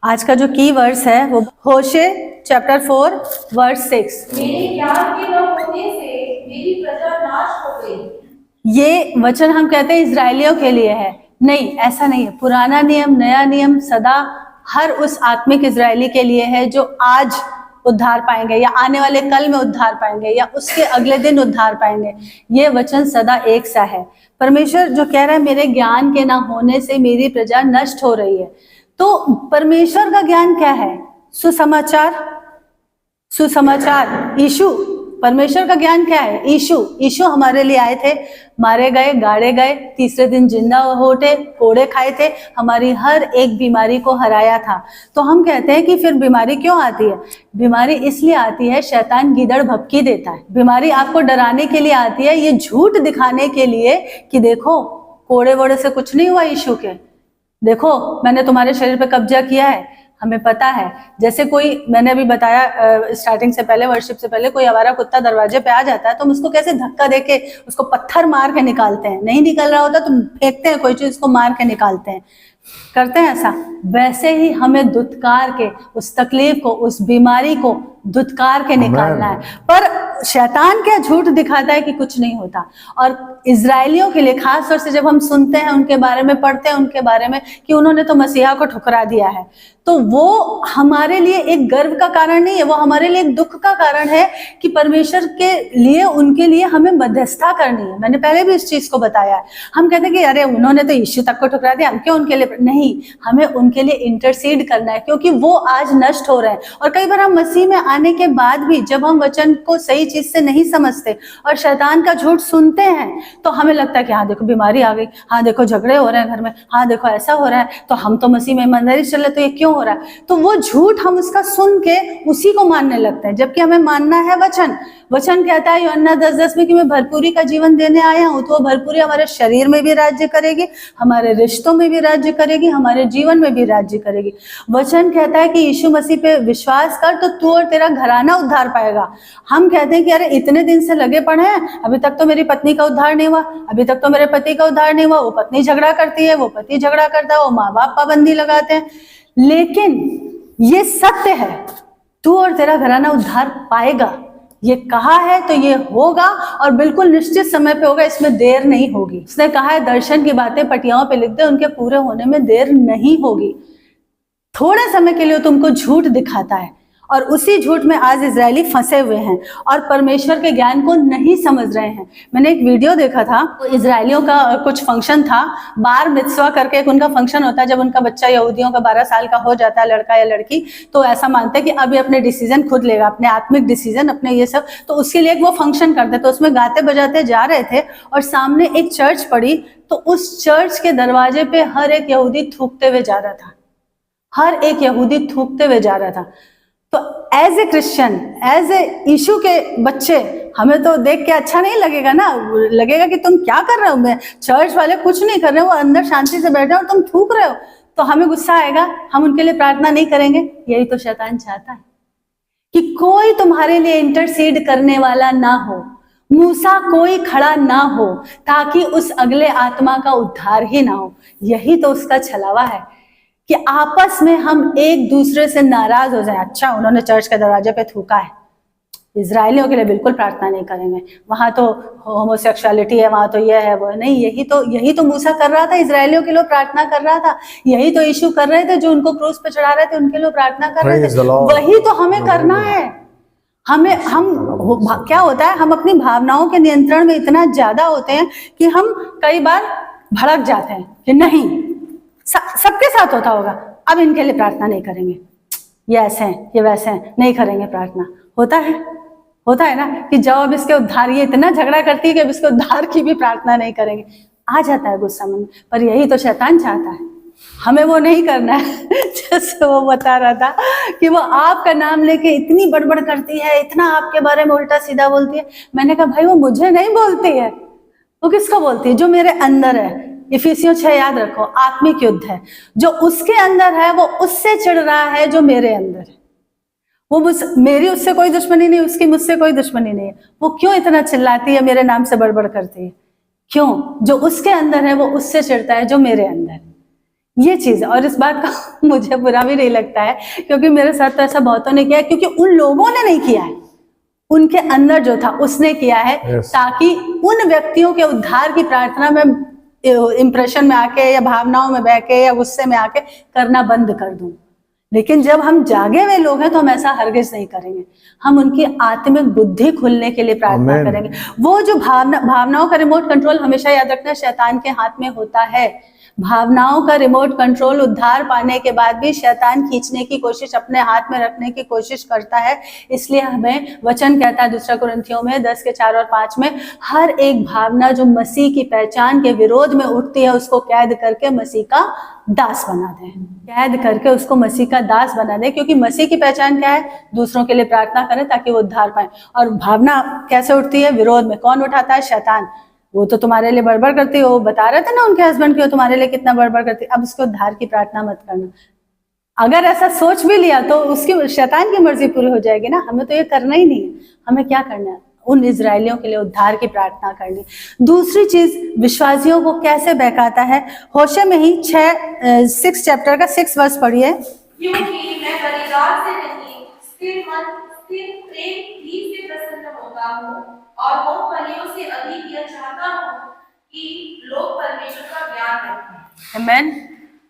आज का जो की वर्स है वो होशे चैप्टर 4 वर्स 6। मेरे ज्ञान के न होने से मेरी प्रजा नाश हो गई। ये वचन हम कहते हैं इजरायलियों के लिए है। नहीं, ऐसा नहीं है। पुराना नियम नया नियम सदा हर उस आत्मिक इजरायली के लिए है जो आज उद्धार पाएंगे या आने वाले कल में उद्धार पाएंगे या उसके अगले दिन उद्धार पाएंगे। ये वचन सदा एक सा है। परमेश्वर जो कह रहा है मेरे ज्ञान के ना होने से मेरी प्रजा नष्ट हो रही है, तो परमेश्वर का ज्ञान क्या है? सुसमाचार, सुसमाचार यीशु। परमेश्वर का ज्ञान क्या है? यीशु हमारे लिए आए थे, मारे गए, गाड़े गए, तीसरे दिन जिंदा हो उठे, कोड़े खाए थे, हमारी हर एक बीमारी को हराया था। तो हम कहते हैं कि फिर बीमारी क्यों आती है? बीमारी इसलिए आती है, शैतान गीदड़ भपकी देता है। बीमारी आपको डराने के लिए आती है, ये झूठ दिखाने के लिए कि देखो कोड़े वोड़े से कुछ नहीं हुआ यीशु के, देखो मैंने तुम्हारे शरीर पे कब्जा किया है। हमें पता है, जैसे कोई, मैंने अभी बताया स्टार्टिंग से पहले, वर्शिप से पहले, कोई आवारा कुत्ता दरवाजे पे आ जाता है तो हम उसको कैसे धक्का देके उसको पत्थर मार के निकालते हैं। नहीं निकल रहा होता तो फेंकते हैं कोई चीज, उसको मार के निकालते हैं, करते हैं ऐसा। वैसे ही हमें दुत्कार के उस तकलीफ को, उस बीमारी को दुत्कार के निकालना है। पर शैतान क्या झूठ दिखाता है कि कुछ नहीं होता। और इजरायलियों के लिए खास तौर से जब हम सुनते हैं उनके बारे में, पढ़ते हैं उनके बारे में कि उन्होंने तो मसीहा को ठुकरा दिया है, तो वो हमारे लिए एक गर्व का कारण नहीं है, वो हमारे लिए एक दुख का कारण है कि परमेश्वर के लिए, उनके लिए हमें मध्यस्थता करनी है। मैंने पहले भी इस चीज को बताया है। हम कहते हैं कि अरे उन्होंने तो यीशु तक को ठुकरा दिया, हम क्यों उनके लिए नहीं, हमें उनके लिए इंटरसीड करना है क्योंकि वो आज नष्ट हो रहे हैं। और कई बार हम मसीह में आने के बाद भी जब हम वचन को सही चीज से नहीं समझते और शैतान का झूठ सुनते हैं तो हमें लगता है कि हाँ देखो बीमारी आ गई, हाँ देखो झगड़े हो रहे हैं घर में, हाँ देखो ऐसा हो रहा है, तो हम तो मसीह में ईमानदारी चल रहे तो ये क्यों हो रहा है? तो वो झूठ हम उसका सुन के उसी को मानने लगते हैं, जबकि हमें मानना है वचन। वचन कहता है यूहन्ना 10:10 में कि मैं भरपूरी का जीवन देने आया हूं, तो वो भरपूरी हमारे शरीर में भी राज्य करेगी, हमारे रिश्तों में भी राज्य करेगी, हमारे जीवन में भी राज्य करेगी। वचन कहता है कि यीशु मसीह पे विश्वास कर तो तू और तेरा घराना उद्धार पाएगा। हम कहते हैं कि अरे इतने दिन से लगे पड़े हैं, अभी तक तो मेरी पत्नी का उद्धार नहीं हुआ, अभी तक तो मेरे पति का उद्धार नहीं हुआ, वो पत्नी झगड़ा करती है, वो पति झगड़ा करता है, वो माँ बाप पाबंदी लगाते हैं। लेकिन ये सत्य है, तू और तेरा घराना उद्धार पाएगा। ये कहा है तो ये होगा और बिल्कुल निश्चित समय पे होगा, इसमें देर नहीं होगी। उसने कहा है दर्शन की बातें पटियाओं पे लिख दे, उनके पूरे होने में देर नहीं होगी। थोड़े समय के लिए तुमको झूठ दिखाता है और उसी झूठ में आज इजरायली फंसे हुए हैं और परमेश्वर के ज्ञान को नहीं समझ रहे हैं। मैंने एक वीडियो देखा था, इजरायलियों का कुछ फंक्शन था, बार मित्सवा करके एक उनका फंक्शन होता है, जब उनका बच्चा यहूदियों का 12 साल का हो जाता है, लड़का या लड़की, तो ऐसा मानते हैं कि अभी अपने डिसीजन खुद लेगा, अपने आत्मिक डिसीजन, अपने ये सब, तो उसके लिए वो फंक्शन करते। तो उसमें गाते बजाते जा रहे थे और सामने एक चर्च पड़ी, तो उस चर्च के दरवाजे पे हर एक यहूदी थूकते हुए जा रहा था, हर एक यहूदी थूकते हुए जा रहा था। तो as a Christian, as a Yeshu के बच्चे, हमें तो देख के अच्छा नहीं लगेगा ना, लगेगा कि तुम क्या कर रहे हो, मैं चर्च वाले कुछ नहीं कर रहे हो, वो अंदर शांति से बैठे हो और तुम थूक रहे हो, तो हमें गुस्सा आएगा, हम उनके लिए प्रार्थना नहीं करेंगे। यही तो शैतान चाहता है कि कोई तुम्हारे लिए इंटरसीड करने वाला ना हो, मूसा कोई खड़ा ना हो, ताकि उस अगले आत्मा का उद्धार ही ना हो। यही तो उसका छलावा है कि आपस में हम एक दूसरे से नाराज हो जाए। अच्छा उन्होंने चर्च के दरवाजे पे थूका है, इजरायलियों के लिए बिल्कुल प्रार्थना नहीं करेंगे, वहां तो होमोसेक्सुअलिटी है, वहां तो यह है वो नहीं। यही तो मूसा कर रहा था, इजरायलियों के लिए प्रार्थना कर रहा था। यही तो यीशु कर रहे थे, जो उनको क्रूस पे चढ़ा रहे थे उनके लिए प्रार्थना कर रहे थे। वही तो हमें करना है। क्या होता है, हम अपनी भावनाओं के नियंत्रण में इतना ज्यादा होते हैं कि हम कई बार भड़क जाते हैं कि नहीं, सबके साथ होता होगा, अब इनके लिए प्रार्थना नहीं करेंगे, ये ऐसे हैं ये वैसे हैं, नहीं करेंगे प्रार्थना। होता है ना कि जब अब इसके उद्धार, ये इतना झगड़ा करती है कि अब इसके उद्धार की भी प्रार्थना नहीं करेंगे, आ जाता है गुस्सा मन में। पर यही तो शैतान चाहता है, हमें वो नहीं करना है। जैसे वो बता रहा था कि वो आपका नाम लेके इतनी बड़बड़ करती है, इतना आपके बारे में उल्टा सीधा बोलती है। मैंने कहा भाई वो मुझे नहीं बोलती है, वो किसको बोलती है? जो मेरे अंदर है। इफिसियों 6 याद रखो, आत्मिक युद्ध है, जो उसके अंदर है वो उससे चिढ़ रहा है जो मेरे अंदर है। वो मेरी उससे कोई दुश्मनी नहीं, उसकी मुझसे कोई दुश्मनी नहीं है। वो क्यों इतना चिल्लाती है, मेरे नाम से बड़बड़ करती है? क्यों? जो उसके अंदर है वो उससे चिढ़ता है जो मेरे अंदर है। ये चीज है। और इस बात का मुझे बुरा भी नहीं लगता है, क्योंकि मेरे साथ तो ऐसा बहुतों ने किया है, क्योंकि उन लोगों ने नहीं किया है, उनके अंदर जो था उसने किया है, Yes. ताकि उन व्यक्तियों के उद्धार की प्रार्थना में इंप्रेशन में आके या भावनाओं में बह के या गुस्से में आके करना बंद कर दूं। लेकिन जब हम जागे हुए लोग हैं तो हम ऐसा हरगिज नहीं करेंगे। हम उनकी आत्मिक बुद्धि खुलने के लिए प्रार्थना Amen. करेंगे। वो जो भावनाओं का रिमोट कंट्रोल हमेशा याद रखना शैतान के हाथ में होता है। भावनाओं का रिमोट कंट्रोल उद्धार पाने के बाद भी शैतान खींचने की कोशिश, अपने हाथ में रखने की कोशिश करता है। इसलिए हमें वचन कहता है 2 कुरिन्थियों में 10:4 और 5 में, हर एक भावना जो मसीह की पहचान के विरोध में उठती है उसको कैद करके मसीह का दास बना दें। कैद करके उसको मसीह का दास बना दें, क्योंकि मसीह की पहचान क्या है? दूसरों के लिए प्रार्थना करें ताकि वो उद्धार पाए। और भावना कैसे उठती है? विरोध में। कौन उठाता है? शैतान। वो तो तुम्हारे लिए बड़बड़ करती है, वो बता रहे थे ना उनके हस्बैंड की, वो तुम्हारे लिए कितना बड़बड़ करती है। अब उसके उद्धार की प्रार्थना मत करना। अगर ऐसा सोच भी लिया तो उसकी शैतान की मर्जी पूरी हो जाएगी ना। हमें तो ये करना ही नहीं है। हमें क्या करना है? उन इजरायलियों के लिए उद्धार की प्रार्थना करनी। दूसरी चीज, विश्वासियों को कैसे बहकाता है? होशे में ही 6 चैप्टर का 6 वर्ष पढ़िए। क्योंकि मैं बलिदान से नहीं, स्थिर मन, स्थिर प्रेम ही से प्रसन्न होता हूँ, और वो बलियों से अधिक यह चाहता हूँ कि लोग परमेश्वर का ज्ञान रखें। आमेन।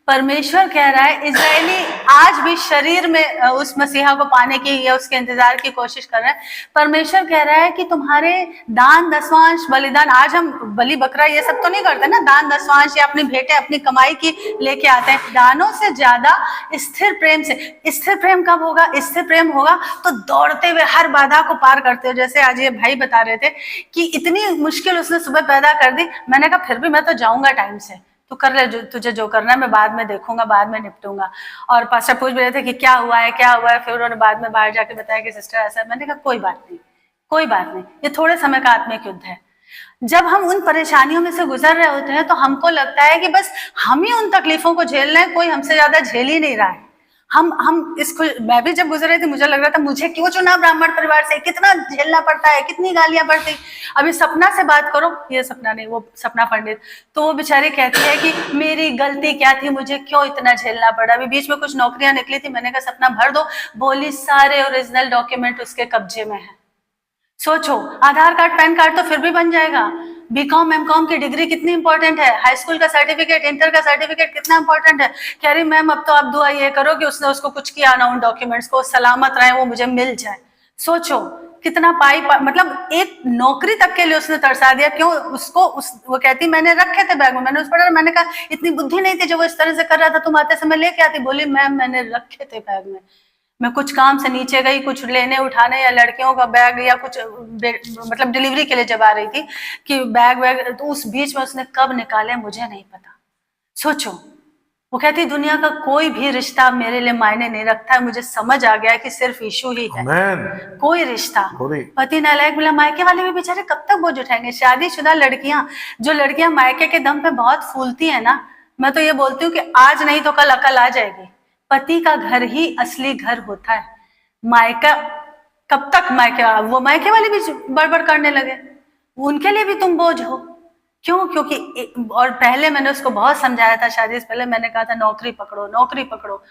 परमेश्वर कह रहा है, इजरायली आज भी शरीर में उस मसीहा को पाने की या उसके इंतजार की कोशिश कर रहे हैं। परमेश्वर कह रहा है कि तुम्हारे दान दसवांश बलिदान, आज हम बलि बकरा ये सब तो नहीं करते ना, दान दसवांश या अपनी भेंटें अपनी कमाई की लेके आते हैं। दानों से ज्यादा स्थिर प्रेम से। स्थिर प्रेम कब होगा? स्थिर प्रेम होगा तो दौड़ते हुए हर बाधा को पार करते हो। जैसे आज ये भाई बता रहे थे कि इतनी मुश्किल उसने सुबह पैदा कर दी। मैंने कहा फिर भी मैं तो जाऊंगा टाइम से, तू कर ले तुझे जो करना है, मैं बाद में देखूंगा, बाद में निपटूंगा। और पास्टर पूछ भी रहे थे कि क्या हुआ है, क्या हुआ है। फिर उन्होंने बाद में बाहर जाके बताया कि सिस्टर ऐसा है। मैंने कहा कोई बात नहीं, कोई बात नहीं, ये थोड़े समय का आत्मिक युद्ध है। जब हम उन परेशानियों में से गुजर रहे होते हैं तो हमको लगता है कि बस हम ही उन तकलीफों को झेल रहे हैं, कोई हमसे ज्यादा झेल ही नहीं रहा है। हम इसको, मैं भी जब गुजर रही थी मुझे लग रहा था मुझे क्यों चुना ब्राह्मण परिवार से, कितना झेलना पड़ता है, कितनी गालियां पड़ती। अभी सपना से बात करो, ये सपना नहीं, वो सपना पंडित, तो वो बेचारी कहती है कि मेरी गलती क्या थी, मुझे क्यों इतना झेलना पड़ा। अभी बीच में कुछ नौकरियां निकली थी, मैंने कहा सपना भर दो, बोली सारे ओरिजिनल डॉक्यूमेंट उसके कब्जे में है। सोचो, आधार कार्ड पैन कार्ड तो फिर भी बन जाएगा। बीकॉम एमकॉम की डिग्री कितनी इंपॉर्टेंट है, हाई स्कूल का सर्टिफिकेट, इंटर का सर्टिफिकेट कितना इंपॉर्टेंट है। कह रही मैम अब तो आप दुआ ये करो कि उसने उसको कुछ किया ना, उन डॉक्यूमेंट्स को सलामत रहे, वो मुझे मिल जाए। सोचो कितना मतलब एक नौकरी तक के लिए उसने तरसा दिया। क्यों? उसको वो कहती मैंने रखे थे बैग में, मैंने उस पर, मैंने कहा इतनी बुद्धि नहीं थी जो वो इस तरह से कर रहा था, तुम आते समय लेके आती। बोली मैम मैंने रखे थे बैग में, मैं कुछ काम से नीचे गई, कुछ लेने उठाने या लड़कियों का बैग या कुछ मतलब डिलीवरी के लिए जब आ रही थी कि बैग तो उस बीच में उसने कब निकाले मुझे नहीं पता। सोचो, वो कहती दुनिया का कोई भी रिश्ता मेरे लिए मायने नहीं रखता है, मुझे समझ आ गया है कि सिर्फ यीशु ही है। Amen. कोई रिश्ता। पति नालायक मिला, मायके वाले भी बेचारे कब तक बोझ उठाएंगे। शादीशुदा लड़कियां, जो लड़कियां मायके के दम पे बहुत फूलती है ना, मैं तो ये बोलती हूँ कि आज नहीं तो कल अकल आ जाएगी। पति का घर ही असली घर होता है। मायका कब तक वो मायके वाले भी बड़बड़ करने लगे, उनके लिए भी तुम बोझ हो। क्यों? क्योंकि और पहले मैंने उसको बहुत समझाया था, शादी से पहले मैंने कहा था नौकरी पकड़ो, नौकरी पकड़ो,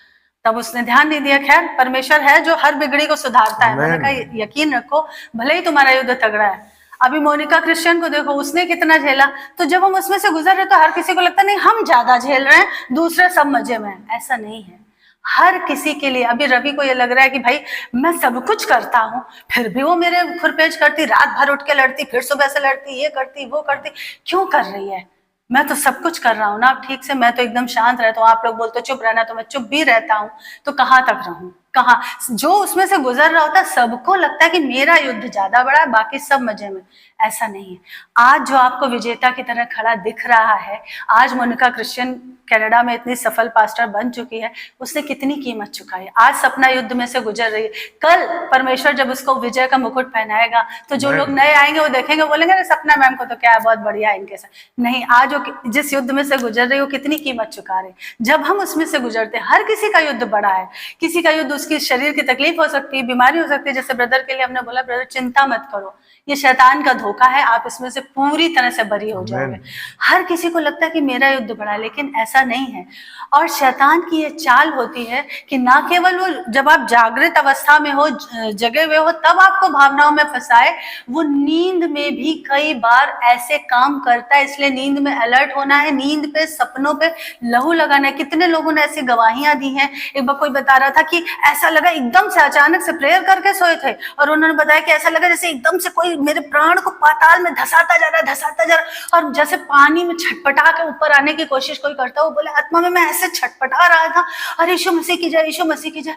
तब उसने ध्यान नहीं दिया। खैर परमेश्वर है जो हर बिगड़ी को सुधारता है। मैंने कहा यकीन रखो, भले ही तुम्हारा युद्ध तगड़ा है। अभी मोनिका क्रिश्चियन को देखो, उसने कितना झेला। तो जब हम उसमें से गुजर रहे तो हर किसी को लगता नहीं हम ज्यादा झेल रहे हैं, दूसरे सब मजे में। ऐसा नहीं है, हर किसी के लिए। अभी रवि को ये लग रहा है कि भाई मैं सब कुछ करता हूँ, फिर भी वो मेरे खुरपेच करती, रात भर उठ के लड़ती, फिर सुबह से लड़ती, ये करती वो करती। क्यों कर रही है? मैं तो सब कुछ कर रहा हूँ ना ठीक से, मैं तो एकदम शांत रहता हूँ। आप लोग बोलते चुप रहना, तो मैं चुप भी रहता हूँ। तो कहाँ तक रहूं? कहाँ? जो उसमें से गुजर रहा होता है सबको लगता है कि मेरा युद्ध ज्यादा बड़ा है, बाकी सब मजे में। ऐसा नहीं है। आज जो आपको विजेता की तरह खड़ा दिख रहा है, आज मोनिका क्रिश्चियन कनाडा में इतनी सफल पास्टर बन चुकी है, उसने कितनी कीमत चुकाई। आज सपना युद्ध में से गुजर रही है, कल परमेश्वर जब उसको विजय का मुकुट पहनाएगा तो जो लोग नए आएंगे वो देखेंगे, बोलेंगे अरे सपना मैम को तो क्या है, बहुत बढ़िया है इनके साथ। नहीं, आज वो जिस युद्ध में से गुजर रही है वो कितनी कीमत चुका रही। जब हम उसमें से गुजरते, हर किसी का युद्ध बड़ा है। किसी का युद्ध उसकी शरीर की तकलीफ हो सकती है, बीमारी हो सकती है। जैसे ब्रदर के लिए हमने बोला ब्रदर चिंता मत करो, ये शैतान का धोखा है, आप इसमें से पूरी तरह से बरी हो जाओगे। हर किसी को लगता है कि मेरा युद्ध बड़ा, लेकिन ऐसा नहीं है। और शैतान की ये चाल होती है कि ना केवल वो जब आप जागृत अवस्था में हो, जगे हुए हो, तब आपको भावनाओं में फंसाए, वो नींद में भी कई बार ऐसे काम करता है। इसलिए नींद में अलर्ट होना है, नींद पे, सपनों पे लहू लगाना है। कितने लोगों ने ऐसी गवाहियां दी हैं। एक बार कोई बता रहा था कि ऐसा लगा एकदम से अचानक से प्रेयर करके सोए थे, और उन्होंने बताया कि ऐसा लगा जैसे एकदम से कोई मेरे प्राण को पाताल में धसाता जा रहा है, धसाता जा रहा है, और जैसे पानी में छटपटा के ऊपर आने की कोशिश कोई करता है। वो बोले आत्मा में मैं ऐसे छटपटा रहा था, अरे यीशु मसीह की जय, यीशु मसीह की जय,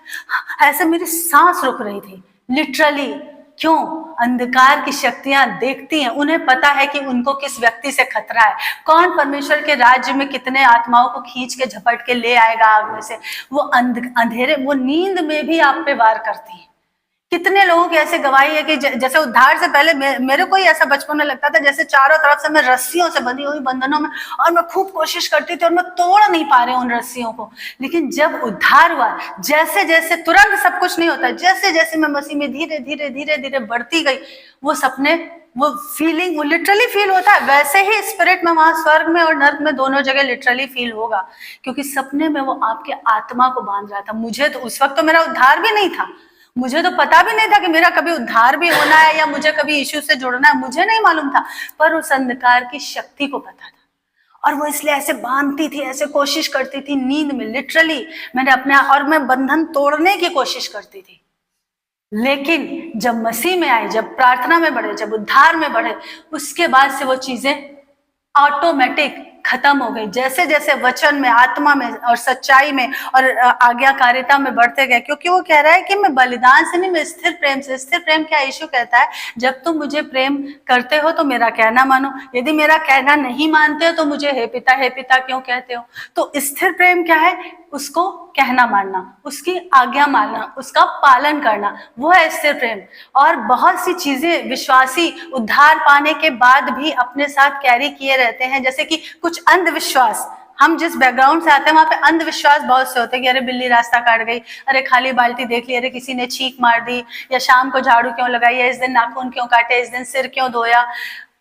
ऐसे मेरी सांस रुक रही थी लिटरली। क्यों? अंधकार की शक्तियां देखती हैं, उन्हें पता है कि उनको किस व्यक्ति से खतरा है, कौन परमेश्वर के राज्य में कितने आत्माओं को खींच के झपट के ले आएगा आग में से। वो अंधेरे, वो नींद में भी आप पे वार करती है। कितने लोगों की ऐसे गवाही है कि जैसे उद्धार से पहले मेरे को ही ऐसा बचपन में लगता था जैसे चारों तरफ से मैं रस्सियों से बंधी हुई, बंधनों में, और मैं खूब कोशिश करती थी और मैं तोड़ नहीं पा रही उन रस्सियों को। लेकिन जब उद्धार हुआ, जैसे जैसे, तुरंत सब कुछ नहीं होता, जैसे जैसे मैं मसीह में धीरे धीरे धीरे धीरे बढ़ती गई, वो सपने, वो फीलिंग, वो लिटरली फील होता है। वैसे ही स्पिरिट में, वहां स्वर्ग में और नर्क में दोनों जगह लिटरली फील होगा, क्योंकि सपने में वो आपके आत्मा को बांध रहा था। मुझे तो उस वक्त तो मेरा उद्धार भी नहीं था, मुझे तो पता भी नहीं था कि मेरा कभी उद्धार भी होना है या मुझे कभी यीशु से जुड़ना है, मुझे नहीं मालूम था। पर उस अंधकार की शक्ति को पता था, और वो इसलिए ऐसे बांधती थी, ऐसे कोशिश करती थी नींद में, लिटरली मैंने अपने, और मैं बंधन तोड़ने की कोशिश करती थी। लेकिन जब मसीह में आए, जब प्रार्थना में बढ़े, जब उद्धार में बढ़े, उसके बाद से वो चीजें ऑटोमेटिक खत्म हो गई। जैसे जैसे वचन में, आत्मा में और सच्चाई में और आज्ञाकारिता में बढ़ते गए, क्योंकि वो कह रहा है कि मैं बलिदान से नहीं, मैं स्थिर प्रेम से। स्थिर प्रेम क्या? यीशु कहता है जब तुम मुझे प्रेम करते हो तो मेरा कहना मानो, यदि मेरा कहना नहीं मानते हो तो मुझे हे पिता क्यों कहते हो। तो स्थिर प्रेम क्या है? उसको कहना मानना, उसकी आज्ञा मानना, उसका पालन करना, वो है स्थिर प्रेम। और बहुत सी चीजें विश्वासी उद्धार पाने के बाद भी अपने साथ कैरी किए रहते हैं, जैसे कि कुछ अंधविश्वास। हम जिस बैकग्राउंड से आते हैं वहां पे अंधविश्वास बहुत से होते हैं कि अरे बिल्ली रास्ता काट गई, अरे खाली बाल्टी देख ली, अरे किसी ने छींक मार दी, या शाम को झाड़ू क्यों लगाई, या इस दिन नाखून क्यों काटे, इस दिन सिर क्यों धोया।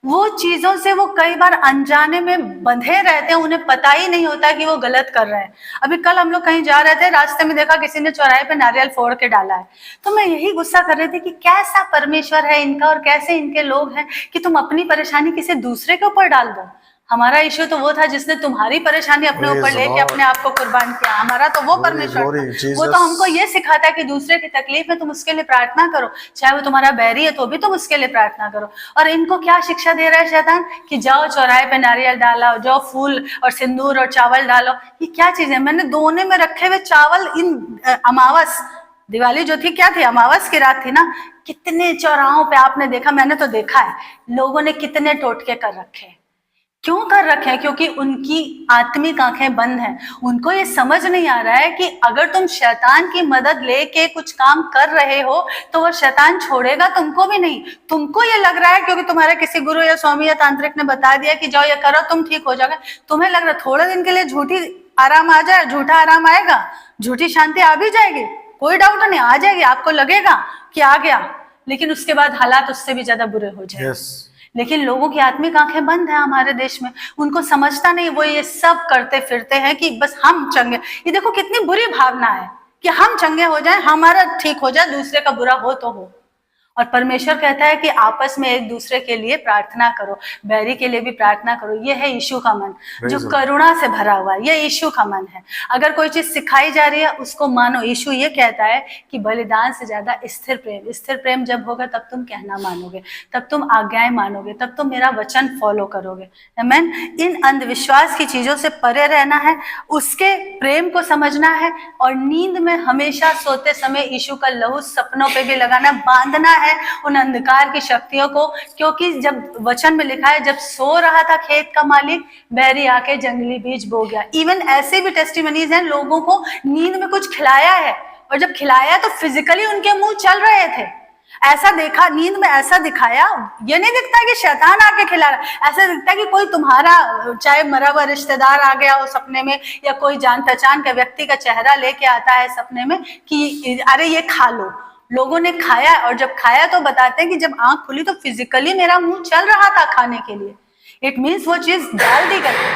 वो चीजों से वो कई बार अनजाने में बंधे रहते हैं, उन्हें पता ही नहीं होता कि वो गलत कर रहे हैं। अभी कल हम लोग कहीं जा रहे थे, रास्ते में देखा किसी ने चौराहे पे नारियल फोड़ के डाला है, तो मैं यही गुस्सा कर रही थी कि कैसा परमेश्वर है इनका, और कैसे इनके लोग हैं कि तुम अपनी परेशानी किसी दूसरे के ऊपर डाल दो। हमारा इश्यू तो वो था जिसने तुम्हारी परेशानी अपने ऊपर लेके अपने आप को कुर्बान किया। हमारा तो वो परमेश्वर था, वो तो हमको ये सिखाता है कि दूसरे की तकलीफ है तुम उसके लिए प्रार्थना करो, चाहे वो तुम्हारा बैरी है तो भी तुम उसके लिए प्रार्थना करो। और इनको क्या शिक्षा दे रहा है शैतान कि जाओ चौराहे पे नारियल डालो, जाओ फूल और सिंदूर और चावल डालो। ये क्या चीज है? मैंने दोने में रखे हुए चावल, इन अमावस, दिवाली जो थी क्या थी, अमावस की रात थी ना, कितने चौराहों पे आपने देखा, मैंने तो देखा है, लोगों ने कितने टोटके कर रखे। क्यों कर रखे हैं? क्योंकि उनकी आत्मिक आंखें बंद हैं। उनको ये समझ नहीं आ रहा है कि अगर तुम शैतान की मदद लेके कुछ काम कर रहे हो तो वो शैतान छोड़ेगा तुमको भी नहीं। तुमको ये लग रहा है क्योंकि तुम्हारे किसी गुरु या स्वामी या तांत्रिक ने बता दिया कि जाओ ये करो तुम ठीक हो जाओगे, तुम्हें लग रहा है थोड़े दिन के लिए झूठी आराम आ जाए, झूठा आराम आएगा, झूठी शांति आ भी जाएगी, कोई डाउट नहीं, आ जाएगी, आपको लगेगा कि आ गया, लेकिन उसके बाद हालात उससे भी ज्यादा बुरे हो जाएंगे। लेकिन लोगों की आत्मिक आंखें बंद है हमारे देश में, उनको समझता नहीं, वो ये सब करते फिरते हैं कि बस हम चंगे। ये देखो कितनी बुरी भावना है कि हम चंगे हो जाएं, हमारा ठीक हो जाए, दूसरे का बुरा हो तो हो। और परमेश्वर कहता है कि आपस में एक दूसरे के लिए प्रार्थना करो, बैरी के लिए भी प्रार्थना करो। ये है यीशु का मन जो करुणा से भरा हुआ है, ये यीशु का मन है। अगर कोई चीज सिखाई जा रही है उसको मानो। यीशु ये कहता है कि बलिदान से ज्यादा स्थिर प्रेम, स्थिर प्रेम जब होगा तब तुम कहना मानोगे, तब तुम आज्ञाएं मानोगे, तब तुम मेरा वचन फॉलो करोगे। आमीन। इन अंधविश्वास की चीजों से परे रहना है, उसके प्रेम को समझना है, और नींद में हमेशा सोते समय यीशु का लहू सपनों पे भी लगाना, बांधना है उन अंधकार की शक्तियों को। क्योंकि जब वचन में लिखा है जब सो रहा था खेत का मालिक, बैरी आके जंगली बीज बो गया। इवन ऐसे भी टेस्टिमनीज हैं, लोगों को नींद में कुछ खिलाया है, और जब खिलाया तो फिजिकली उनके मुंह चल रहे थे। ऐसा देखा, नींद में ऐसा दिखाया, ये नहीं दिखता कि शैतान आके खिला रहा, ऐसा दिखता कि कोई तुम्हारा चाहे मरा हुआ रिश्तेदार आ गया हो सपने में, या कोई जान पहचान का व्यक्ति का चेहरा लेके आता है सपने में कि अरे ये खा लो। लोगों ने खाया, और जब खाया तो बताते हैं कि जब आंख खुली तो फिजिकली मेरा मुंह चल रहा था खाने के लिए। इट मीन्स वो चीज डाल दी गई,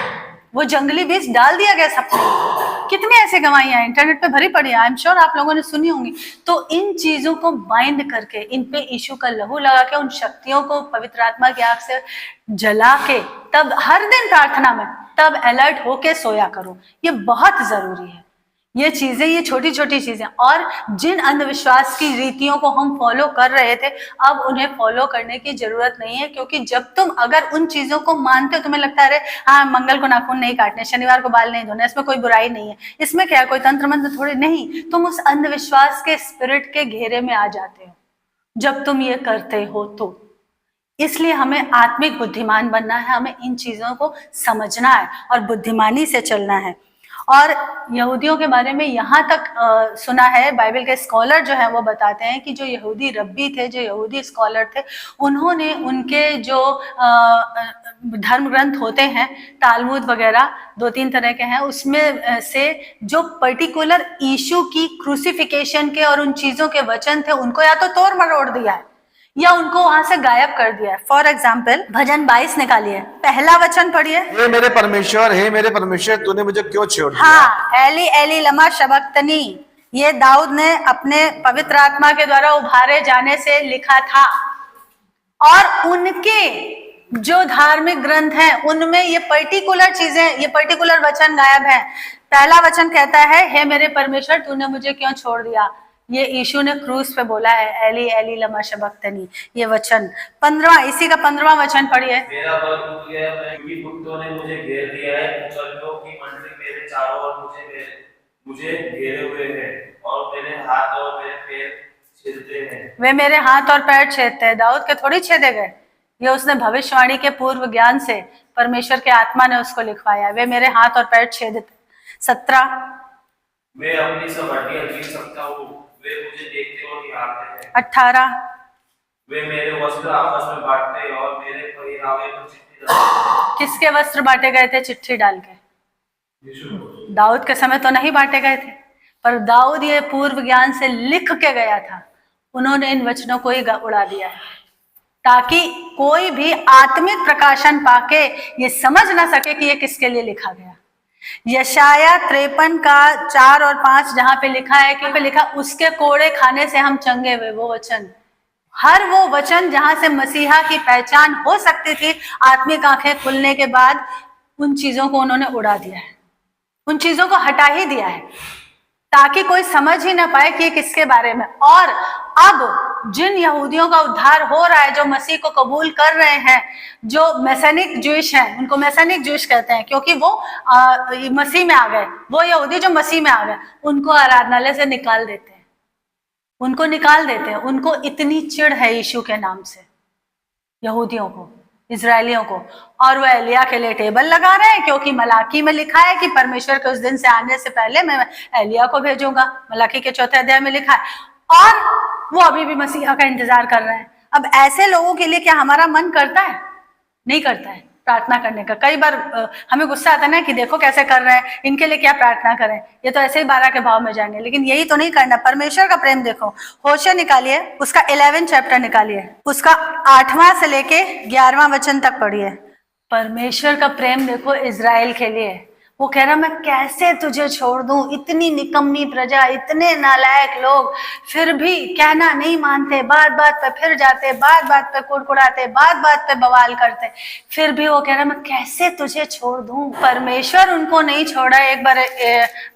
वो जंगली बीज डाल दिया गया सपने। कितनी ऐसे गवाहियां हैं, इंटरनेट पे भरी पड़ी है, आई एम श्योर आप लोगों ने सुनी होंगी। तो इन चीजों को बाइंड करके, इन पे यीशु का लहू लगा के, उन शक्तियों को पवित्र आत्मा की आग से जला के, तब हर दिन प्रार्थना में तब अलर्ट होके सोया करो। ये बहुत जरूरी है, ये चीजें, ये छोटी छोटी चीजें। और जिन अंधविश्वास की रीतियों को हम फॉलो कर रहे थे, अब उन्हें फॉलो करने की जरूरत नहीं है, क्योंकि जब तुम अगर उन चीजों को मानते हो, तुम्हें लगता है अरे हाँ, मंगल को नाखून नहीं काटने, शनिवार को बाल नहीं धोने, इसमें कोई बुराई नहीं है, इसमें क्या है, कोई तंत्र मंत्र थोड़ी नहीं, तुम उस अंधविश्वास के स्पिरिट के घेरे में आ जाते हो जब तुम ये करते हो। तो इसलिए हमें आत्मिक बुद्धिमान बनना है, हमें इन चीजों को समझना है और बुद्धिमानी से चलना है। और यहूदियों के बारे में यहाँ तक सुना है, बाइबल के स्कॉलर जो है वो बताते हैं कि जो यहूदी रब्बी थे, जो यहूदी स्कॉलर थे, उन्होंने उनके जो धर्म ग्रंथ होते हैं, तालमुद वगैरह 2-3 तरह के हैं, उसमें से जो पर्टिकुलर यीशु की क्रूसिफिकेशन के और उन चीजों के वचन थे, उनको या तो तोड़ मरोड़ दिया है या उनको वहां से गायब कर दिया है। फॉर एग्जाम्पल भजन 22 निकालिए, पहला वचन पढ़िए। हे मेरे परमेश्वर, तूने मुझे क्यों छोड़ दिया? हाँ, एली एली लमा शबक्तनी, ये दाऊद ने अपने पवित्र आत्मा के द्वारा उभारे जाने से लिखा था। और उनके जो धार्मिक ग्रंथ हैं उनमें ये पर्टिकुलर चीजें, ये पर्टिकुलर वचन गायब है। पहला वचन कहता है, हे मेरे परमेश्वर तूने मुझे क्यों छोड़ दिया। ये यीशु ने क्रूस पे बोला है, एली एली लमा शबक्तनी, ये वचन। 15वां, इसी का 15वां वचन पढ़िए। मेरा बल टूट गया, क्योंकि कुत्तों ने मुझे घेर लिया है, कुचलियों की मंडली मेरे चारों ओर मुझे घेरे हुए है, और मेरे हाथ और मेरे पैर छेदते हैं। वे मेरे हाथ और पैर छेदते हैं। दाऊद के थोड़ी छेदे गए, ये उसने भविष्यवाणी के पूर्व ज्ञान से परमेश्वर के आत्मा ने उसको लिखवाया। वे मेरे हाथ और पैर छेदते। 17, मैं अपनी सब हड्डियां चीर सकता हूँ, वे मुझे देखते और निहारते हैं। 18, वे मेरे वस्त्र आपस में बांटते और मेरे पहिरावे पर चिट्ठी डालते। किसके वस्त्र बांटे गए थे चिट्ठी डाल के? दाऊद के समय तो नहीं बांटे गए थे, पर दाऊद ये पूर्व ज्ञान से लिख के गया था। उन्होंने इन वचनों को ही उड़ा दिया है, ताकि कोई भी आत्मिक प्रकाशन पाके ये समझ ना सके कि ये किसके लिए लिखा गया। यशाया 53 का 4 और 5 जहां पे लिखा है कि लिखा उसके कोड़े खाने से हम चंगे हुए, वो वचन, हर वो वचन जहां से मसीहा की पहचान हो सकती थी, आत्मिक आंखें खुलने के बाद उन चीजों को उन्होंने उड़ा दिया है, उन चीजों को हटा ही दिया है, ताकि कोई समझ ही ना पाए कि किसके बारे में। और अब जिन यहूदियों का उद्धार हो रहा है, जो मसीह को कबूल कर रहे हैं, जो मैसेनिक ज्यूइश हैं, उनको मैसेनिक ज्यूइश कहते हैं क्योंकि वो मसीह में आ गए, वो यहूदी जो मसीह में आ गए, उनको आराधनालय से निकाल देते हैं, उनको निकाल देते हैं। उनको इतनी चिढ़ है यीशु के नाम से, यहूदियों को, इजरायलियों को। और वो एलिया के लिए टेबल लगा रहे हैं, क्योंकि मलाकी में लिखा है कि परमेश्वर के उस दिन से आने से पहले मैं एलिया को भेजूंगा, मलाकी के 4 अध्याय में लिखा है। और वो अभी भी मसीहा का इंतजार कर रहे हैं। अब ऐसे लोगों के लिए क्या हमारा मन करता है? नहीं करता है प्रार्थना करने का। कई बार हमें गुस्सा आता है ना कि देखो कैसे कर रहे हैं, इनके लिए क्या प्रार्थना करें, ये तो ऐसे ही 12 के भाव में जाएंगे। लेकिन यही तो नहीं करना। परमेश्वर का प्रेम देखो, होशे निकालिए, उसका 11 चैप्टर निकालिए, उसका 8वां से लेके 11वां वचन तक पढ़िए। परमेश्वर का प्रेम देखो इजराइल के लिए। वो कह रहा मैं कैसे तुझे छोड़ दूं, इतनी निकम्मी प्रजा, इतने नालायक लोग, फिर भी कहना नहीं मानते, बात बात पे फिर जाते, बात बात पे कुड़कुड़ाते, बात बात पे बवाल करते, फिर भी वो कह रहा मैं कैसे तुझे छोड़ दूं। परमेश्वर उनको नहीं छोड़ा। एक बार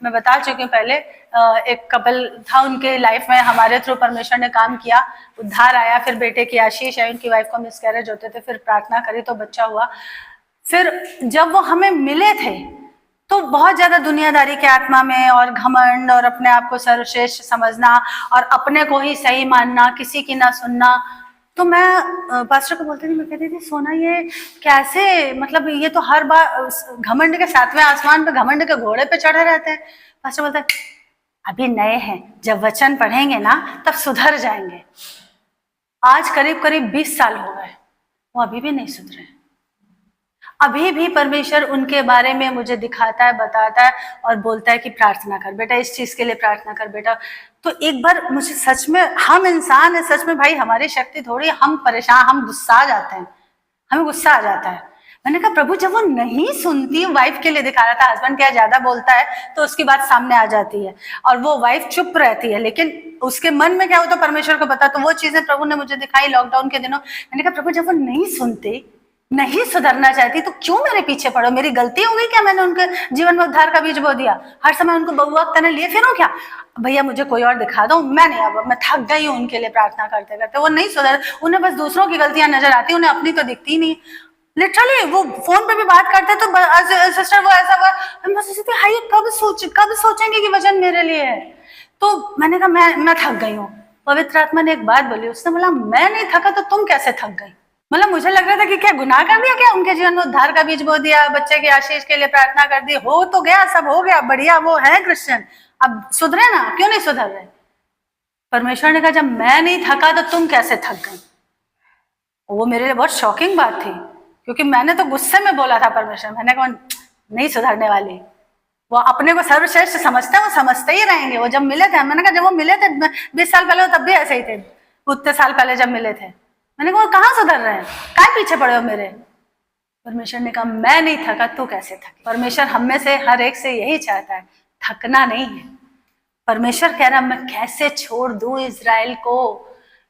मैं बता चुकी हूँ पहले, एक कपल था, उनके लाइफ में हमारे थ्रू परमेश्वर ने काम किया, उद्धार आया, फिर बेटे की आशीष आई, उनकी वाइफ को मिसकैरेज होते थे, फिर प्रार्थना करी तो बच्चा हुआ। फिर जब वो हमें मिले थे तो बहुत ज्यादा दुनियादारी के आत्मा में, और घमंड, और अपने आप को सर्वश्रेष्ठ समझना, और अपने को ही सही मानना, किसी की ना सुनना। तो मैं पास्टर को बोलती थी, मैं कहती थी सोना ये कैसे, मतलब ये तो हर बार घमंड के 7वें आसमान पे घमंड के घोड़े पे चढ़े रहते हैं। पास्टर बोलता है अभी नए हैं, जब वचन पढ़ेंगे ना तब सुधर जाएंगे। आज करीब करीब 20 साल हो गए, वो अभी भी नहीं सुधरे। अभी भी परमेश्वर उनके बारे में मुझे दिखाता है, बताता है और बोलता है कि प्रार्थना कर बेटा, इस चीज के लिए प्रार्थना कर बेटा। तो एक बार मुझे सच में, हम इंसान है सच में भाई, हमारी शक्ति थोड़ी, हम परेशान, हम गुस्सा आ जाते हैं, हमें गुस्सा आ जाता है। मैंने कहा प्रभु जब वो नहीं सुनती, वाइफ के लिए दिखा रहा था, हस्बैंड क्या ज्यादा बोलता है तो उसकी बात सामने आ जाती है और वो वाइफ चुप रहती है, लेकिन उसके मन में क्या होता है परमेश्वर को पता। तो वो चीजें प्रभु ने मुझे दिखाई लॉकडाउन के दिनों। मैंने कहा प्रभु जब वो नहीं सुनते, नहीं सुधरना चाहती, तो क्यों मेरे पीछे पड़ो? मेरी गलती हो गई क्या? मैंने उनके जीवन में उद्धार का बीज बो दिया, हर समय उनको बहुआ तने लिए फिरूं क्या? भैया मुझे कोई और दिखा दो, मैं नहीं, अब मैं थक गई हूँ उनके लिए प्रार्थना करते करते। वो नहीं सुधर, उन्हें बस दूसरों की गलतियां नजर आती, उन्हें अपनी तो दिखती नहीं। लिटरली वो फोन पे भी बात करते तो सिस्टर वो ऐसा हुआ, मैं सोचती हाय कब सोचेंगे कि वचन मेरे लिए है। तो मैंने कहा मैं थक गई हूँ। पवित्र आत्मा ने एक बात बोली, उसने बोला मैं नहीं थका तो तुम कैसे थक गई? मतलब मुझे लग रहा था कि क्या गुनाह कर दिया क्या, उनके जीवन में उद्धार का बीज बो दिया, बच्चे की आशीष के लिए प्रार्थना कर दी, हो तो गया, सब हो गया, बढ़िया, वो है क्रिश्चियन, अब सुधरे ना, क्यों नहीं सुधर रहे? परमेश्वर ने कहा जब मैं नहीं थका तो तुम कैसे थक गई? वो मेरे लिए बहुत शॉकिंग बात थी, क्योंकि मैंने तो गुस्से में बोला था परमेश्वर, मैंने कहा नहीं सुधरने वाली, वो अपने को सर्वश्रेष्ठ समझते हैं, वो समझते ही रहेंगे। वो जब मिले थे, मैंने कहा जब वो मिले थे 20 साल पहले, तब भी ऐसे ही थे, उतने साल पहले जब मिले थे। मैंने कहा कहाँ सुधर रहे हैं, काय पीछे पड़े हो मेरे? परमेश्वर ने कहा मैं नहीं थका, तू कैसे थकी? परमेश्वर हम में से हर एक से यही चाहता है, थकना नहीं है। परमेश्वर कह रहा मैं कैसे छोड़ दूं इजराइल को,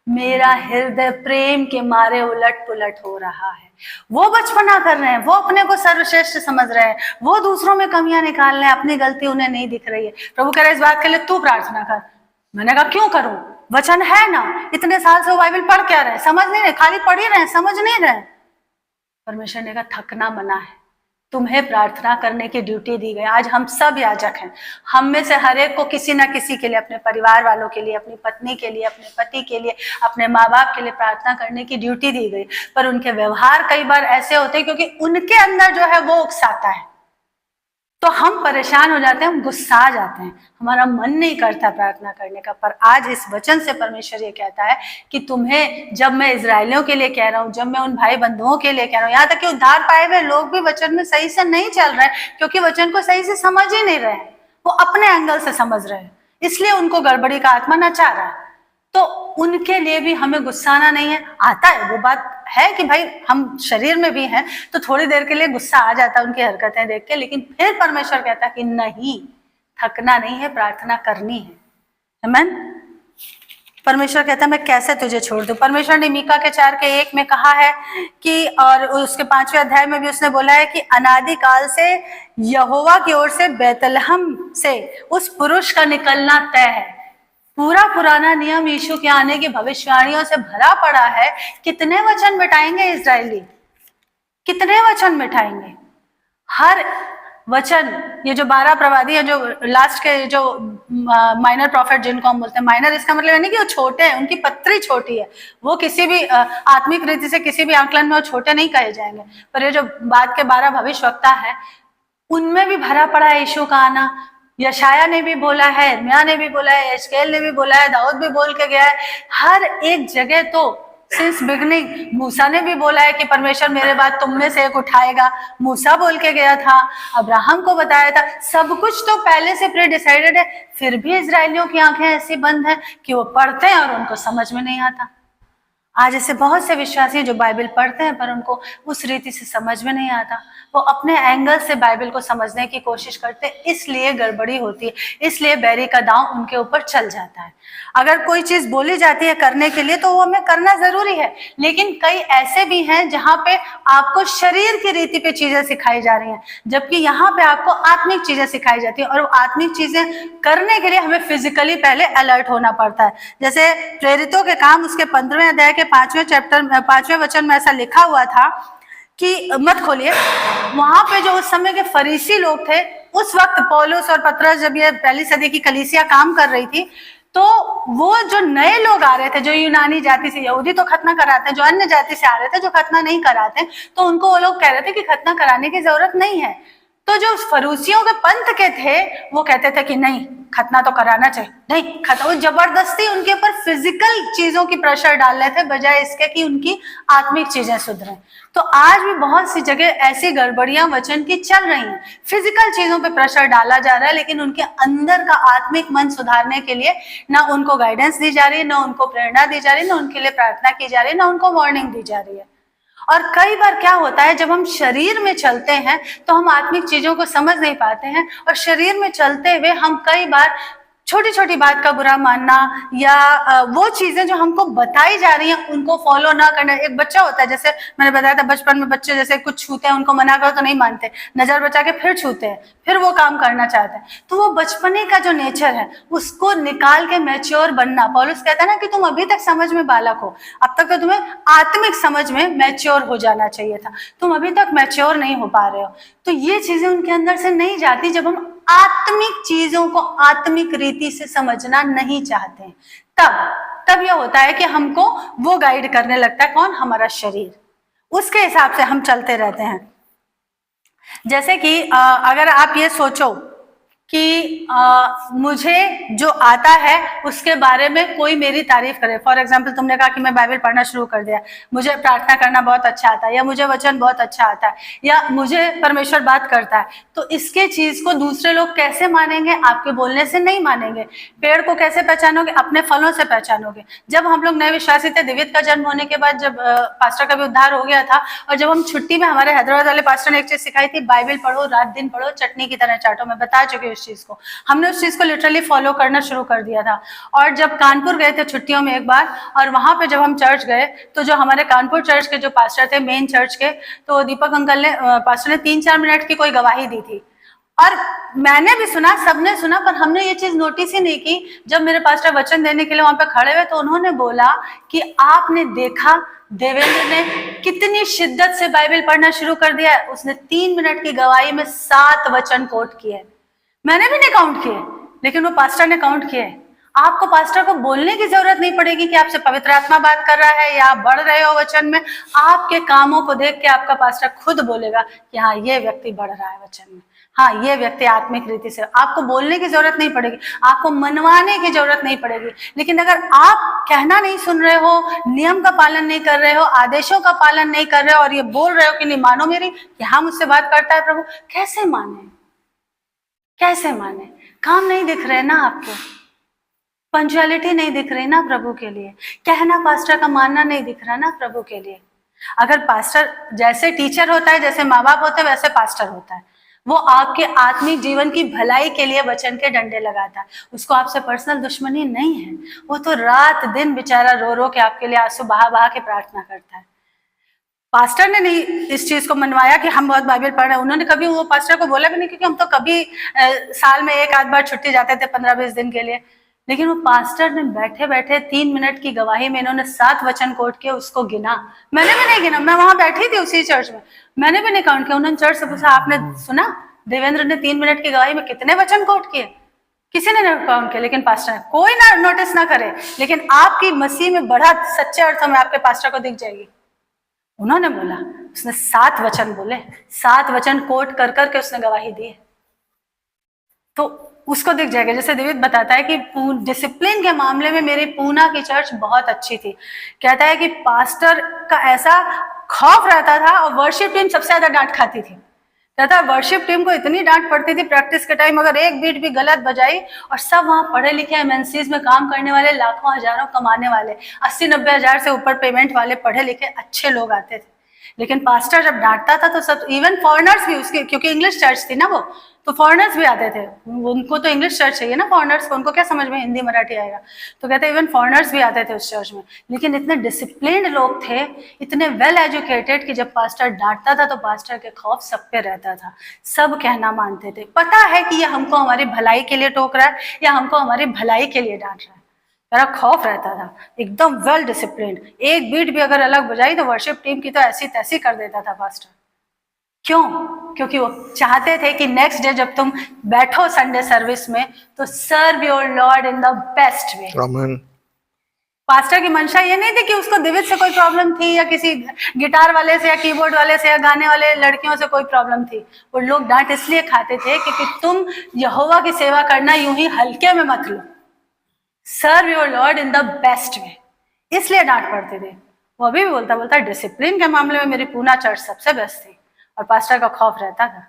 मेरा हृदय प्रेम के मारे उलट पुलट हो रहा है। वो बचपना कर रहे हैं, वो अपने को सर्वश्रेष्ठ समझ रहे हैं, वो दूसरों में कमियां निकाल रहे हैं, अपनी गलती उन्हें नहीं दिख रही है। प्रभु कह रहे इस बात के लिए तू प्रार्थना कर। मैंने कहा क्यों करूं, वचन है ना, इतने साल से वो बाइबल पढ़ क्या रहे, समझ नहीं रहे, खाली पढ़ ही रहे, समझ नहीं रहे। परमेश्वर ने कहा थकना मना है, तुम्हें प्रार्थना करने की ड्यूटी दी गई। आज हम सब याजक हैं, हम में से हर एक को किसी ना किसी के लिए, अपने परिवार वालों के लिए, अपनी पत्नी के लिए, अपने पति के लिए, अपने माँ बाप के लिए प्रार्थना करने की ड्यूटी दी गई। पर उनके व्यवहार कई बार ऐसे होते हैं क्योंकि उनके अंदर जो है वो उकसाता है, तो हम परेशान हो जाते हैं, हम गुस्सा आ जाते हैं, हमारा मन नहीं करता प्रार्थना करने का। पर आज इस वचन से परमेश्वर ये कहता है कि तुम्हें, जब मैं इजरायलियों के लिए कह रहा हूँ, जब मैं उन भाई बंधुओं के लिए कह रहा हूँ, यहाँ तक कि उद्धार पाए हुए लोग भी वचन में सही से नहीं चल रहे हैं, क्योंकि वचन को सही से समझ ही नहीं रहे, वो अपने एंगल से समझ रहे हैं, इसलिए उनको गड़बड़ी का आत्मा नचा रहा है। तो उनके लिए भी हमें गुस्सा आना नहीं है। आता है, वो बात है कि भाई हम शरीर में भी हैं, तो थोड़ी देर के लिए गुस्सा आ जाता है उनकी हरकतें देख के, लेकिन फिर परमेश्वर कहता है कि नहीं, थकना नहीं है, प्रार्थना करनी है। आमीन। परमेश्वर कहता है मैं कैसे तुझे छोड़ दूं। परमेश्वर ने मीका के 4:1 में कहा है कि, और उसके 5वें अध्याय में भी उसने बोला है कि अनादि काल से यहोवा की ओर से बैतलहम से उस पुरुष का निकलना तय है। पूरा पुराना नियम यीशु के आने की भविष्यवाणियों से भरा पड़ा है। कितने वचन मिटाएंगे इजरायली, कितने वचन मिटाएंगे? हर वचन, ये जो 12 प्रवादी है, जो लास्ट के जो माइनर प्रॉफिट जिनको हम बोलते हैं, माइनर इसका मतलब है नहीं कि वो छोटे हैं, उनकी पत्री छोटी है, वो किसी भी आत्मिक रीति से किसी भी आंकलन में वो छोटे नहीं कहे जाएंगे। पर ये जो बाद के 12 भविष्यवक्ता है, उनमें भी भरा पड़ा है यीशु का आना। यशाया ने भी बोला है, यिर्मयाह ने भी बोला है, एशकेल ने भी बोला है, दाऊद भी बोल के गया है। हर एक जगह तो सिंस बिगनिंग, मूसा ने भी बोला है कि परमेश्वर मेरे बाद तुम में से एक उठाएगा, मूसा बोल के गया था, अब्राहम को बताया था। सब कुछ तो पहले से प्री डिसाइडेड है, फिर भी इजरायलियों की आंखें ऐसी बंद हैं कि वो पढ़ते हैं और उनको समझ में नहीं आता। आज ऐसे बहुत से विश्वासी जो बाइबल पढ़ते हैं पर उनको उस रीति से समझ में नहीं आता, वो अपने एंगल से बाइबल को समझने की कोशिश करते हैं, इसलिए गड़बड़ी होती है, इसलिए बैरी का दांव उनके ऊपर चल जाता है। अगर कोई चीज बोली जाती है करने के लिए तो वो हमें करना जरूरी है, लेकिन कई ऐसे भी हैं जहाँ पे आपको शरीर की रीति पे चीजें सिखाई जा रही हैं, जबकि यहाँ पे आपको आत्मिक चीजें सिखाई जाती है। और वो आत्मिक चीजें करने के लिए हमें फिजिकली पहले अलर्ट होना पड़ता है। जैसे प्रेरितों के काम उसके 15वें अध्याय के 5वें वचन में ऐसा लिखा हुआ था कि मत खोलिए, वहां पे जो उस समय के फरीसी लोग थे, उस वक्त पौलुस और पतरस, जब ये पहली सदी की कलीसिया काम कर रही थी, तो वो जो नए लोग आ रहे थे, जो यूनानी जाति से, यहूदी तो खतना कराते हैं, जो अन्य जाति से आ रहे थे जो खतना नहीं कराते, तो उनको वो लोग कह रहे थे कि खतना कराने की जरूरत नहीं है। तो जो फरूसियों के पंथ के थे वो कहते थे कि नहीं, खतना तो कराना चाहिए, नहीं खतना, वो जबरदस्ती उनके ऊपर फिजिकल चीजों की प्रेशर डाल रहे थे बजाय इसके कि उनकी आत्मिक चीजें सुधरें। तो आज भी बहुत सी जगह ऐसी गड़बड़ियां वचन की चल रही हैं, फिजिकल चीजों पे प्रेशर डाला जा रहा है, लेकिन उनके अंदर का आत्मिक मन सुधारने के लिए ना उनको गाइडेंस दी जा रही है, ना उनको प्रेरणा दी जा रही है, ना उनके लिए प्रार्थना की जा रही है, ना उनको वार्निंग दी जा रही है। और कई बार क्या होता है, जब हम शरीर में चलते हैं तो हम आत्मिक चीजों को समझ नहीं पाते हैं, और शरीर में चलते हुए हम कई बार छोटी छोटी बात का बुरा मानना या वो चीजें जो हमको बताई जा रही हैं उनको फॉलो ना करना। एक बच्चा होता है, जैसे मैंने बताया था बचपन में बच्चे जैसे कुछ छूते हैं, उनको मना करो तो नहीं मानते, नजर बचा के फिर छूते हैं, फिर वो काम करना चाहते हैं। तो वो बचपने का जो नेचर है उसको निकाल के मैच्योर बनना, पौलुस कहता है ना कि तुम अभी तक समझ में बालक हो, अब तक तो तुम्हें आत्मिक समझ में मैच्योर हो जाना चाहिए था, तुम अभी तक मैच्योर नहीं हो पा रहे हो। तो ये चीजें उनके अंदर से नहीं जाती जब हम आत्मिक चीजों को आत्मिक रीति से समझना नहीं चाहते हैं। तब यह होता है कि हमको वो गाइड करने लगता है, कौन? हमारा शरीर, उसके हिसाब से हम चलते रहते हैं। जैसे कि अगर आप ये सोचो कि मुझे जो आता है उसके बारे में कोई मेरी तारीफ करे, फॉर एग्जाम्पल तुमने कहा कि मैं बाइबल पढ़ना शुरू कर दिया, मुझे प्रार्थना करना बहुत अच्छा आता है, या मुझे वचन बहुत अच्छा आता है, या मुझे परमेश्वर बात करता है, तो इसके चीज को दूसरे लोग कैसे मानेंगे? आपके बोलने से नहीं मानेंगे। पेड़ को कैसे पहचानोगे? अपने फलों से पहचानोगे। जब हम लोग नए विश्वासी थे, दिव्यत का जन्म होने के बाद जब पास्टर का भी उद्धार हो गया था, और जब हम छुट्टी में, हमारे हैदराबाद वाले पास्टर ने एक चीज सिखाई थी, बाइबल पढ़ो, रात दिन पढ़ो, चटनी की तरह चाटो। मैं बता चुकी हूँ उस चीज को, हमने उस चीज को लिटरली फॉलो करना शुरू कर दिया था। और जब कानपुर गए थे छुट्टियों में एक बार, और वहां पे जब हम चर्च गए तो जो हमारे कानपुर चर्च के जो पास्टर थे, मेन चर्च के, तो दीपक अंकल ने, पास्टर ने 3-4 मिनट की कोई गवाही दी थी, और मैंने भी सुना, सबने सुना, पर हमने ये चीज नोटिस ही नहीं की। जब मेरे पास्टर वचन देने के लिए वहां पे खड़े हुए तो उन्होंने बोला कि आपने देखा देवेंद्र ने कितनी शिद्दत से बाइबल पढ़ना शुरू कर दिया है। उसने 3 मिनट की गवाही में 7 वचन कोट किए। मैंने भी नहीं काउंट किए, लेकिन वो पास्टर ने काउंट किए। आपको पास्टर को बोलने की जरूरत नहीं पड़ेगी कि आपसे पवित्र आत्मा बात कर रहा है या आप बढ़ रहे हो वचन में। आपके कामों को देख के आपका पास्टर खुद बोलेगा कि हाँ, ये व्यक्ति बढ़ रहा है वचन में, हाँ, ये व्यक्ति आत्मिक रीति से। आपको बोलने की जरूरत नहीं पड़ेगी, आपको मनवाने की जरूरत नहीं पड़ेगी। लेकिन अगर आप कहना नहीं सुन रहे हो, नियम का पालन नहीं कर रहे हो, आदेशों का पालन नहीं कर रहे हो, और ये बोल रहे हो कि नहीं मानो मेरी, कि हाँ मुझसे बात करता है प्रभु, कैसे माने? कैसे माने? काम नहीं दिख रहे ना आपको, पंचुअलिटी नहीं दिख रही ना प्रभु के लिए, कहना पास्टर का मानना नहीं दिख रहा ना प्रभु के लिए। अगर पास्टर जैसे टीचर होता है, जैसे माँ बाप होते हैं, वैसे पास्टर होता है। वो आपके आत्मिक जीवन की भलाई के लिए वचन के डंडे लगाता है। उसको आपसे पर्सनल दुश्मनी नहीं है, वो तो रात दिन बेचारा रो रो के आपके लिए आंसू बहा बहा के प्रार्थना करता है। पास्टर ने नहीं इस चीज को मनवाया कि हम बहुत बाइबल पढ़ रहे हैं। उन्होंने कभी वो पास्टर को बोला भी नहीं, क्योंकि हम तो कभी साल में 1 आध बार छुट्टी जाते थे 15-20 दिन के लिए। लेकिन वो पास्टर ने बैठे बैठे 3 मिनट की गवाही में इन्होंने 7 वचन कोट किए, उसको गिना। मैंने भी नहीं गिना, मैं वहां बैठी थी उसी चर्च में, मैंने भी नहीं काउंट किया। उन्होंने चर्च से पूछा, आपने सुना देवेंद्र ने 3 मिनट की गवाही में कितने वचन कोट किए? किसी ने नहीं काउंट किया, लेकिन पास्टर ने। कोई ना नोटिस ना करे, लेकिन आपकी मसीह में बढ़त सच्चे अर्थों में आपके पास्टर को दिख जाएगी। उन्होंने बोला, उसने 7 वचन बोले, 7 वचन कोट कर करके उसने गवाही दी, तो उसको दिख जाएगा। जैसे दिव्य बताता है कि डिसिप्लिन के मामले में मेरी पूना की चर्च बहुत अच्छी थी। कहता है कि पास्टर का ऐसा खौफ रहता था, और वर्शिप टीम सबसे ज्यादा डांट खाती थी। कहता है वर्शिप टीम को इतनी डांट पड़ती थी प्रैक्टिस के टाइम, अगर एक बीट भी गलत बजाई, और सब वहां पढ़े लिखे एमएनसीज में काम करने वाले, लाखों हजारों कमाने वाले, 80-90 हजार से ऊपर पेमेंट वाले पढ़े लिखे अच्छे लोग आते थे। लेकिन पास्टर जब डांटता था तो सब, इवन फॉरेनर्स भी उसके, क्योंकि इंग्लिश चर्च थी ना वो, तो फॉरेनर्स भी आते थे। उनको तो इंग्लिश चर्च चाहिए ना, फॉरेनर्स को, उनको क्या समझ में हिंदी मराठी आएगा। तो कहते इवन फॉरेनर्स भी आते थे उस चर्च में। लेकिन इतने डिसिप्लिन्ड लोग थे, इतने वेल एजुकेटेड, कि जब पास्टर डांटता था तो पास्टर के खौफ सब पे रहता था, सब कहना मानते थे। पता है कि ये हमको हमारी भलाई के लिए टोक रहा है या हमको हमारी भलाई के लिए डांट रहा है। मेरा खौफ रहता था, एकदम वेल डिसिप्लिन्ड। एक बीट भी अगर अलग बजाई तो वर्शिप टीम की तो ऐसी तैसी कर देता था पास्टर। क्यों? क्योंकि वो चाहते थे कि नेक्स्ट डे जब तुम बैठो संडे सर्विस में, तो serve your Lord in the best way. आमीन। पास्टर की मंशा ये नहीं थी कि उसको दिवित से कोई प्रॉब्लम थी या किसी गिटार वाले से या कीबोर्ड वाले से या गाने वाले लड़कियों से कोई प्रॉब्लम थी। वो लोग डांट इसलिए खाते थे क्योंकि तुम यहोवा की सेवा करना यूं ही हल्के में मत लो, serve your Lord in the best way, इसलिए डांट पड़ते थे। वो अभी भी बोलता डिसिप्लिन के मामले में मेरी पूना चर्च सबसे बेस्ट थी और पास्टर का खौफ रहता था।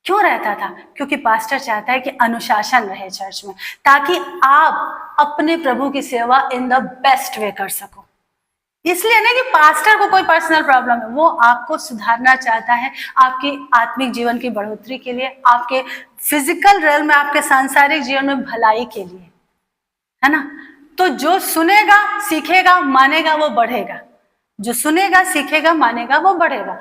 क्यों रहता था? क्योंकि पास्टर चाहता है कि अनुशासन रहे चर्च में, ताकि आप अपने प्रभु की सेवा इन द बेस्ट वे कर सको। इसलिए ना कि पास्टर को कोई पर्सनल प्रॉब्लम है, वो आपको सुधारना चाहता है आपकी आत्मिक जीवन की बढ़ोतरी के लिए, आपके फिजिकल रेल में, आपके सांसारिक जीवन में भलाई के लिए, है ना। तो जो सुनेगा, सीखेगा, मानेगा वो बढ़ेगा। जो सुनेगा, सीखेगा, मानेगा वो बढ़ेगा।